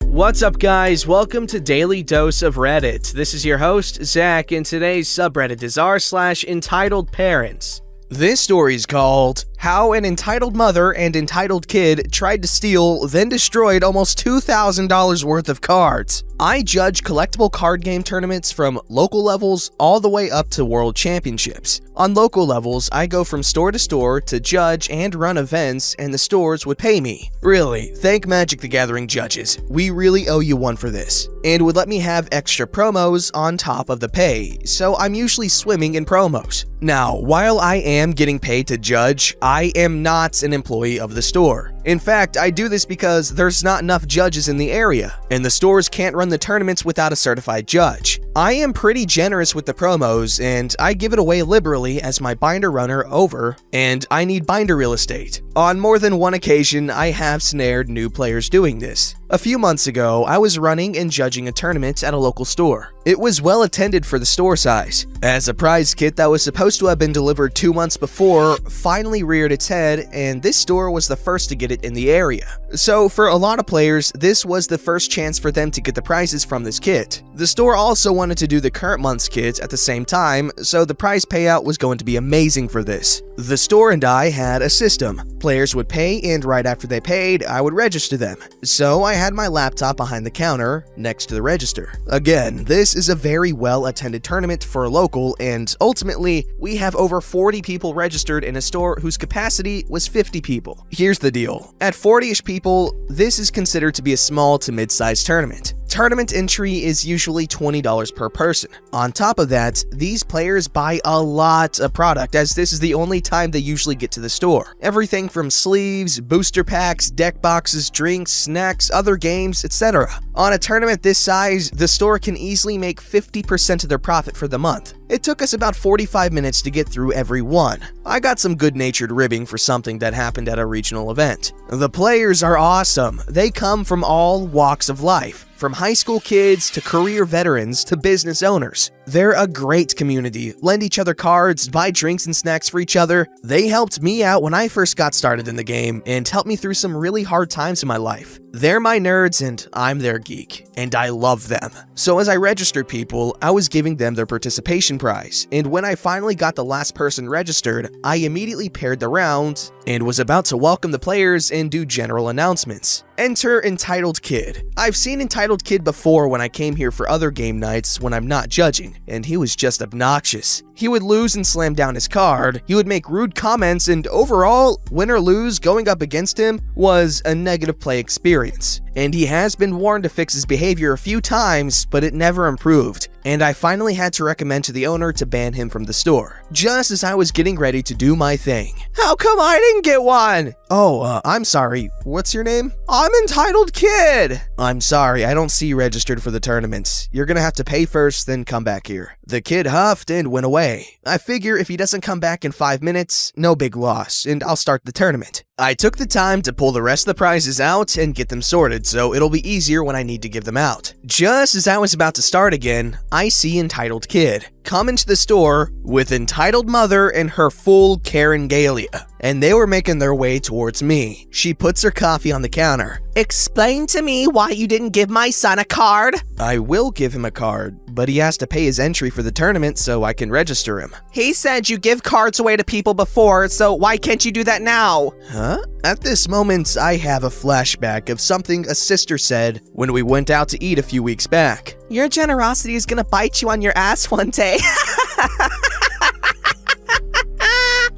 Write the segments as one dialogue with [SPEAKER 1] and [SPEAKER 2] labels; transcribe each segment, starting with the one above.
[SPEAKER 1] What's up, guys? Welcome to Daily Dose of Reddit. This is your host, Zach, and today's subreddit is r/EntitledParents. This story is called How an Entitled Mother and Entitled Kid Tried to Steal, then Destroyed Almost $2,000 worth of cards. I judge collectible card game tournaments from local levels all the way up to world championships. On local levels, I go from store to store to judge and run events, and the stores would pay me. Really, thank Magic the Gathering judges. We really owe you one for this. And would let me have extra promos on top of the pay, so I'm usually swimming in promos. Now, while I am getting paid to judge, I am not an employee of the store. In fact, I do this because there's not enough judges in the area, and the stores can't run the tournaments without a certified judge. I am pretty generous with the promos, and I give it away liberally as my binder runner over, and I need binder real estate. On more than one occasion, I have snared new players doing this. A few months ago, I was running and judging a tournament at a local store. It was well attended for the store size, as a prize kit that was supposed to have been delivered 2 months before finally reared its head, and this store was the first to get it in the area. So for a lot of players, this was the first chance for them to get the prizes from this kit. The store also wanted to do the current month's kit at the same time, so the prize payout was going to be amazing for this. The store and I had a system. Players would pay, and right after they paid, I would register them. So I had my laptop behind the counter next to the register. Again, this is a very well-attended tournament for a local, and ultimately, we have over 40 people registered in a store whose capacity was 50 people. Here's the deal. At 40-ish people, this is considered to be a small to mid-sized tournament. Tournament entry is usually $20 per person. On top of that, these players buy a lot of product, as this is the only time they usually get to the store. Everything from sleeves, booster packs, deck boxes, drinks, snacks, other games, etc. On a tournament this size, the store can easily make 50% of their profit for the month. It took us about 45 minutes to get through every one. I got some good-natured ribbing for something that happened at a regional event. The players are awesome. They come from all walks of life, from high school kids to career veterans to business owners. They're a great community, lend each other cards, buy drinks and snacks for each other. They helped me out when I first got started in the game and helped me through some really hard times in my life. They're my nerds and I'm their geek, and I love them. So as I registered people, I was giving them their participation prize, and when I finally got the last person registered, I immediately paired the round and was about to welcome the players and do general announcements. Enter Entitled Kid. I've seen Entitled Kid before when I came here for other game nights when I'm not judging, and he was just obnoxious. He would lose and slam down his card, he would make rude comments, and overall, win or lose, going up against him was a negative play experience. And he has been warned to fix his behavior a few times, but it never improved, and I finally had to recommend to the owner to ban him from the store, just as I was getting ready to do my thing. How come I didn't get one? Oh, I'm sorry, what's your name? I'm Entitled Kid! I'm sorry, I don't see you registered for the tournaments. You're gonna have to pay first, then come back here. The kid huffed and went away. I figure if he doesn't come back in 5 minutes, no big loss, and I'll start the tournament. I took the time to pull the rest of the prizes out and get them sorted, so it'll be easier when I need to give them out. Just as I was about to start again, I see Entitled Kid come into the store with Entitled Mother and her full Karen Galia, and they were making their way towards me. She puts her coffee on the counter. Explain to me why you didn't give my son a card? I will give him a card, but he has to pay his entry for the tournament so I can register him. He said you give cards away to people before, so why can't you do that now? Huh? At this moment, I have a flashback of something a sister said when we went out to eat a few weeks back. Your generosity is gonna bite you on your ass one day.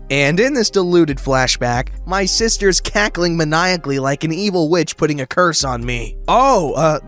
[SPEAKER 1] And in this deluded flashback, my sister's cackling maniacally like an evil witch putting a curse on me. Oh,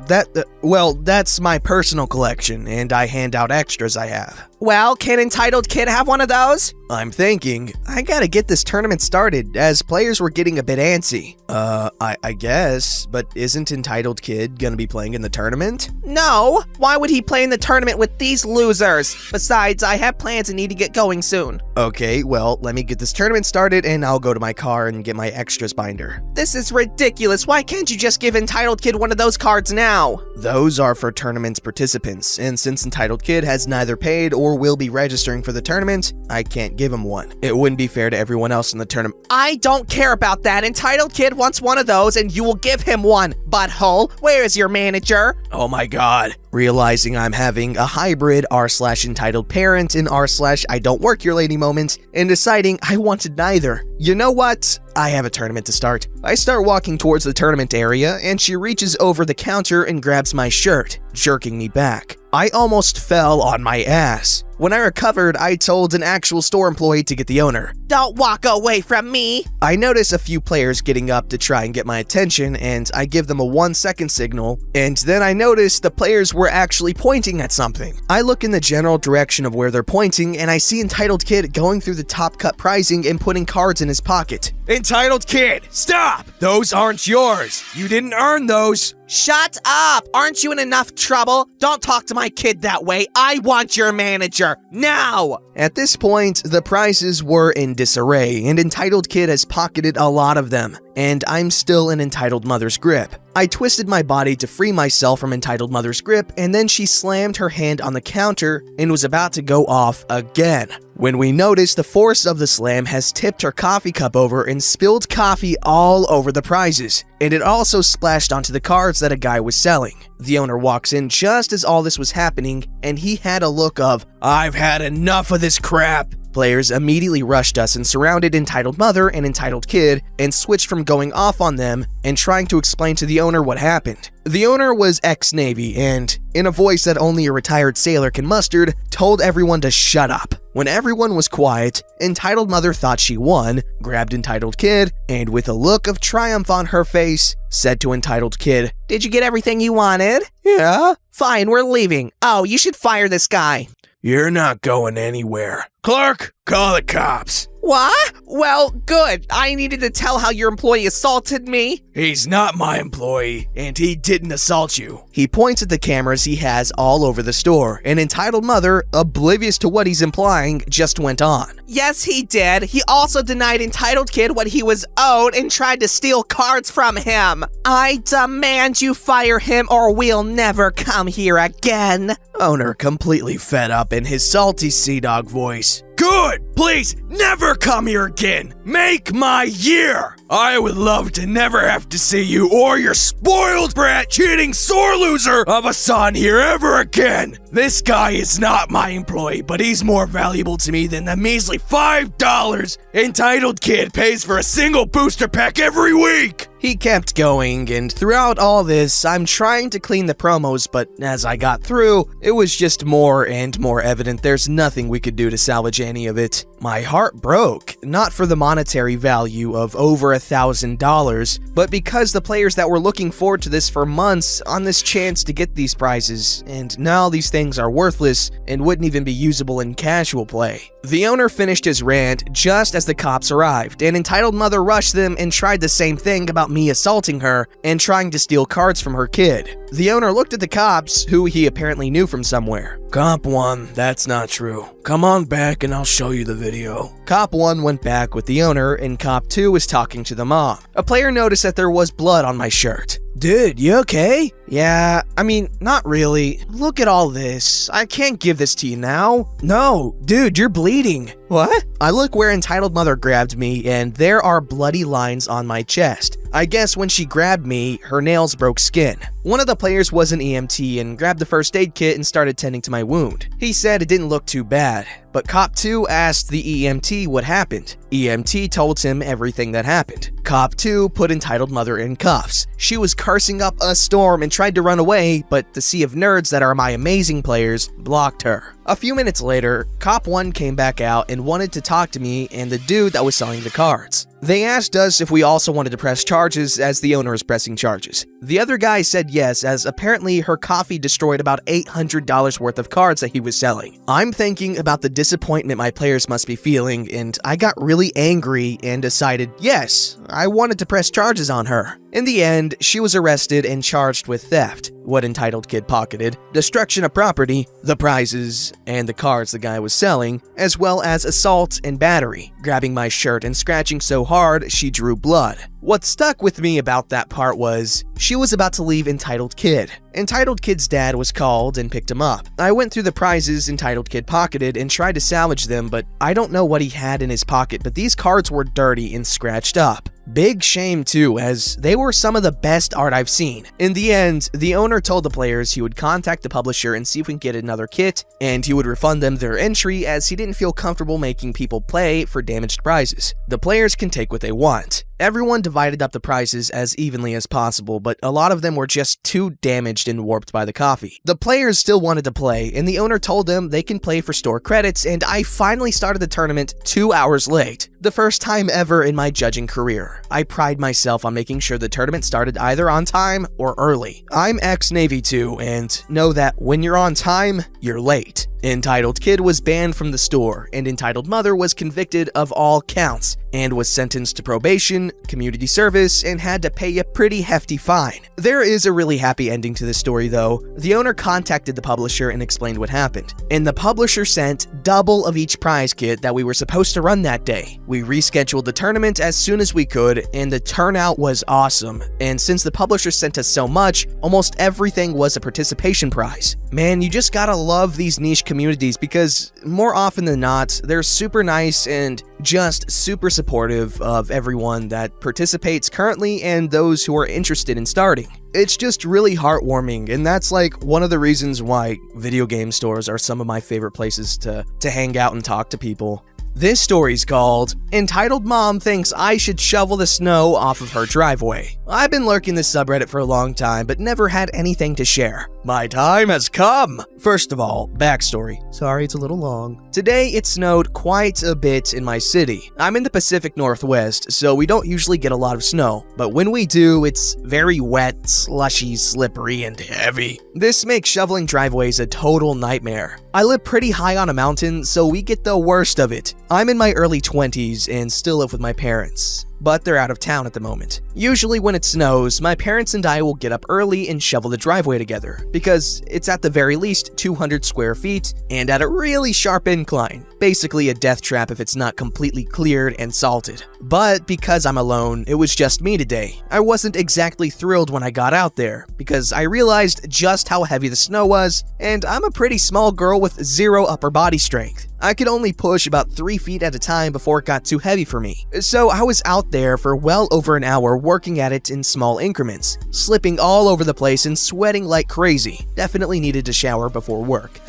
[SPEAKER 1] that's my personal collection, and I hand out extras I have. Well, can Entitled Kid have one of those? I'm thinking, I gotta get this tournament started, as players were getting a bit antsy. I guess, but isn't Entitled Kid gonna be playing in the tournament? No! Why would he play in the tournament with these losers? Besides, I have plans and need to get going soon. Okay, well, let me get this tournament started and I'll go to my car and get my extras binder. This is ridiculous. Why can't you just give Entitled Kid one of those cards now? Those are for tournament participants, and since Entitled Kid has neither paid or or will be registering for the tournament, I can't give him one. It wouldn't be fair to everyone else in the tournament. I don't care about that. Entitled Kid wants one of those and you will give him one. Butthole, where is your manager? Oh my god. Realizing I'm having a hybrid r/entitled parent and r/I don't work here lady moment, and deciding I wanted neither. You know what? I have a tournament to start. I start walking towards the tournament area, and she reaches over the counter and grabs my shirt, jerking me back. I almost fell on my ass. When I recovered, I told an actual store employee to get the owner. Don't walk away from me! I notice a few players getting up to try and get my attention, and I give them a 1-second signal, and then I notice the players were actually pointing at something. I look in the general direction of where they're pointing, and I see Entitled Kid going through the top cut pricing and putting cards in his pocket. Entitled Kid, stop! Those aren't yours. You didn't earn those. Shut up! Aren't you in enough trouble? Don't talk to my kid that way. I want your manager, now! At this point, the prizes were in disarray, and Entitled Kid has pocketed a lot of them, and I'm still in Entitled Mother's grip. I twisted my body to free myself from Entitled Mother's grip, and then she slammed her hand on the counter and was about to go off again. When we noticed the force of the slam has tipped her coffee cup over and spilled coffee all over the prizes, and it also splashed onto the cards that a guy was selling. The owner walks in just as all this was happening, and he had a look of, I've had enough of this crap. Players immediately rushed us and surrounded Entitled Mother and Entitled Kid and switched from going off on them and trying to explain to the owner what happened. The owner was ex-Navy and, in a voice that only a retired sailor can muster, told everyone to shut up. When everyone was quiet, Entitled Mother thought she won, grabbed Entitled Kid, and with a look of triumph on her face, said to Entitled Kid, Did you get everything you wanted? Yeah. Fine, we're leaving. Oh, you should fire this guy. You're not going anywhere. Clerk, call the cops. What? Well, good. I needed to tell how your employee assaulted me. He's not my employee, and he didn't assault you. He points at the cameras he has all over the store, and Entitled Mother, oblivious to what he's implying, just went on. Yes, he did. He also denied Entitled Kid what he was owed and tried to steal cards from him. I demand you fire him or we'll never come here again. Owner completely fed up in his salty sea dog voice. Good! Please, never come here again! Make my year! I would love to never have to see you or your spoiled brat cheating sore loser of a son here ever again! This guy is not my employee, but he's more valuable to me than the measly $5 Entitled Kid pays for a single booster pack every week! He kept going, and throughout all this, I'm trying to clean the promos, but as I got through, it was just more and more evident there's nothing we could do to salvage any of it. My heart broke, not for the monetary value of over $1,000, but because the players that were looking forward to this for months on this chance to get these prizes, and now these things are worthless and wouldn't even be usable in casual play. The owner finished his rant just as the cops arrived, and Entitled Mother rushed them and tried the same thing about me assaulting her and trying to steal cards from her kid. The owner looked at the cops, who he apparently knew from somewhere. Cop 1, that's not true. Come on back and I'll show you the video. Cop 1 went back with the owner, and Cop 2 was talking to the mom. A player noticed that there was blood on my shirt. Dude, you okay? Yeah, I mean, not really. Look at all this. I can't give this to you now. No, dude, you're bleeding. What? I look where Entitled Mother grabbed me, and there are bloody lines on my chest. I guess when she grabbed me, her nails broke skin. One of the players was an EMT and grabbed the first aid kit and started tending to my wound. He said it didn't look too bad, but Cop 2 asked the EMT what happened. EMT told him everything that happened. Cop 2 put Entitled Mother in cuffs. She was cursing up a storm and tried to run away, but the sea of nerds that are my amazing players blocked her. A few minutes later, Cop 1 came back out and wanted to talk to me and the dude that was selling the cards. They asked us if we also wanted to press charges as the owner is pressing charges. The other guy said yes, as apparently her coffee destroyed about $800 worth of cards that he was selling. I'm thinking about the disappointment my players must be feeling, and I got really angry and decided, yes, I wanted to press charges on her. In the end, she was arrested and charged with theft, what Entitled Kid pocketed, destruction of property, the prizes, and the cards the guy was selling, as well as assault and battery, grabbing my shirt and scratching so hard she drew blood. What stuck with me about that part was, she was about to leave Entitled Kid. Entitled Kid's dad was called and picked him up. I went through the prizes Entitled Kid pocketed and tried to salvage them, but I don't know what he had in his pocket, but these cards were dirty and scratched up. Big shame too, as they were some of the best art I've seen. In the end, the owner told the players he would contact the publisher and see if we can get another kit, and he would refund them their entry as he didn't feel comfortable making people play for damaged prizes. The players can take what they want. Everyone divided up the prizes as evenly as possible, but a lot of them were just too damaged and warped by the coffee. The players still wanted to play, and the owner told them they can play for store credits, and I finally started the tournament 2 hours late. The first time ever in my judging career. I pride myself on making sure the tournament started either on time or early. I'm ex-Navy too, and know that when you're on time, you're late. Entitled Kid was banned from the store, and Entitled Mother was convicted of all counts, and was sentenced to probation, community service, and had to pay a pretty hefty fine. There is a really happy ending to this story though. The owner contacted the publisher and explained what happened, and the publisher sent double of each prize kit that we were supposed to run that day. We rescheduled the tournament as soon as we could, and the turnout was awesome, and since the publisher sent us so much, almost everything was a participation prize. Man, you just gotta love these niche communities because more often than not, they're super nice and just super supportive of everyone that participates currently and those who are interested in starting. It's just really heartwarming, and that's like one of the reasons why video game stores are some of my favorite places to hang out and talk to people. This story's called, Entitled Mom Thinks I Should Shovel the Snow Off of Her Driveway. I've been lurking this subreddit for a long time, but never had anything to share. My time has come! First of all, backstory. Sorry it's a little long. Today it snowed quite a bit in my city. I'm in the Pacific Northwest, so we don't usually get a lot of snow, but when we do, it's very wet, slushy, slippery, and heavy. This makes shoveling driveways a total nightmare. I live pretty high on a mountain, so we get the worst of it. I'm in my early 20s and still live with my parents, but they're out of town at the moment. Usually when it snows, my parents and I will get up early and shovel the driveway together, because it's at the very least 200 square feet and at a really sharp incline. Basically a death trap if it's not completely cleared and salted. But because I'm alone, it was just me today. I wasn't exactly thrilled when I got out there, because I realized just how heavy the snow was, and I'm a pretty small girl with zero upper body strength. I could only push about 3 feet at a time before it got too heavy for me. So I was out there for well over an hour working at it in small increments, slipping all over the place and sweating like crazy. Definitely needed to shower before work.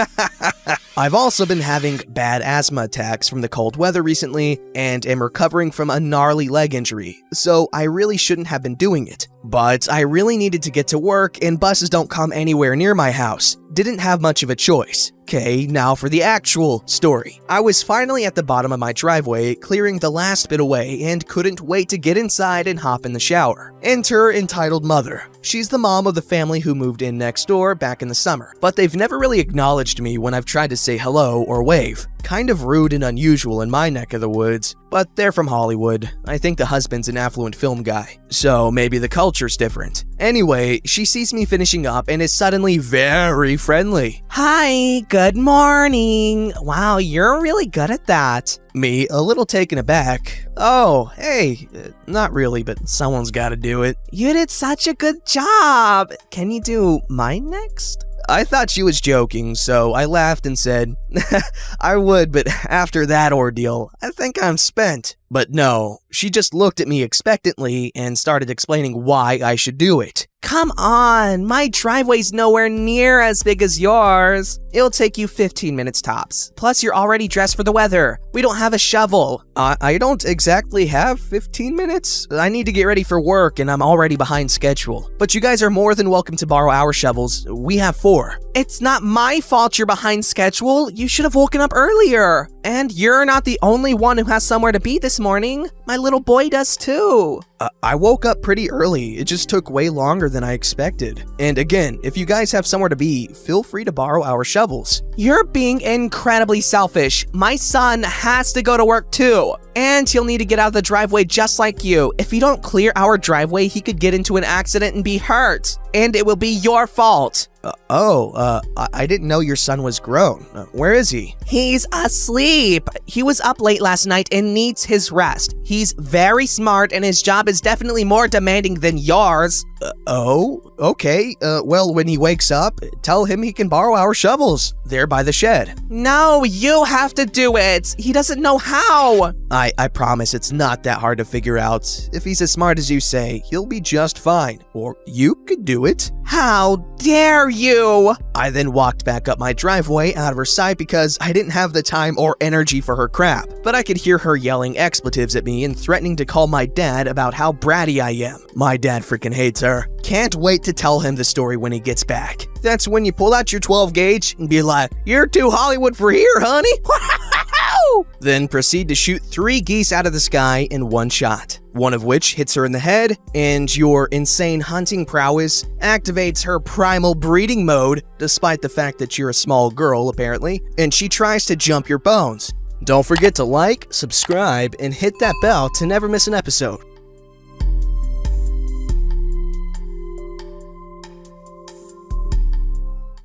[SPEAKER 1] I've also been having bad asthma attacks from the cold weather recently and am recovering from a gnarly leg injury, so I really shouldn't have been doing it. But I really needed to get to work and buses don't come anywhere near my house. Didn't have much of a choice. Okay, now for the actual story. I was finally at the bottom of my driveway, clearing the last bit away, and couldn't wait to get inside and hop in the shower. Enter Entitled Mother. She's the mom of the family who moved in next door back in the summer, but they've never really acknowledged me when I've tried to say hello or wave. Kind of rude and unusual in my neck of the woods, but they're from Hollywood. I think the husband's an affluent film guy, so maybe the culture's different. Anyway, she sees me finishing up and is suddenly very friendly. Hi, good morning. Wow, you're really good at that. Me, a little taken aback. Oh, hey, not really, but someone's gotta do it. You did such a good job. Can you do mine next? I thought she was joking, so I laughed and said, I would, but after that ordeal, I think I'm spent. But no, she just looked at me expectantly and started explaining why I should do it. Come on, my driveway's nowhere near as big as yours. It'll take you 15 minutes tops. Plus, you're already dressed for the weather. We don't have a shovel. I don't exactly have 15 minutes. I need to get ready for work and I'm already behind schedule. But you guys are more than welcome to borrow our shovels. We have 4. It's not my fault you're behind schedule. You should have woken up earlier. And you're not the only one who has somewhere to be this morning. My little boy does too. I woke up pretty early. It just took way longer than I expected. And again, if you guys have somewhere to be, feel free to borrow our shovels. You're being incredibly selfish. My son has to go to work too. And he'll need to get out of the driveway just like you. If you don't clear our driveway, he could get into an accident and be hurt. And it will be your fault. I didn't know your son was grown. Where is he? He's asleep. He was up late last night and needs his rest. He's very smart and his job is definitely more demanding than yours. Okay. Well, when he wakes up, tell him he can borrow our shovels. They're by the shed. No, you have to do it. He doesn't know how. I promise it's not that hard to figure out. If he's as smart as you say, he'll be just fine. Or you could do it. How dare you? I then walked back up my driveway out of her sight because I didn't have the time or energy for her crap. But I could hear her yelling expletives at me and threatening to call my dad about how bratty I am. My dad freaking hates her. Can't wait to tell him the story when he gets back. That's when you pull out your 12 gauge and be like, "You're too Hollywood for here, honey." Then proceed to shoot 3 geese out of the sky in one shot, one of which hits her in the head, and your insane hunting prowess activates her primal breeding mode, despite the fact that you're a small girl, apparently, and she tries to jump your bones. Don't forget to like, subscribe, and hit that bell to never miss an episode.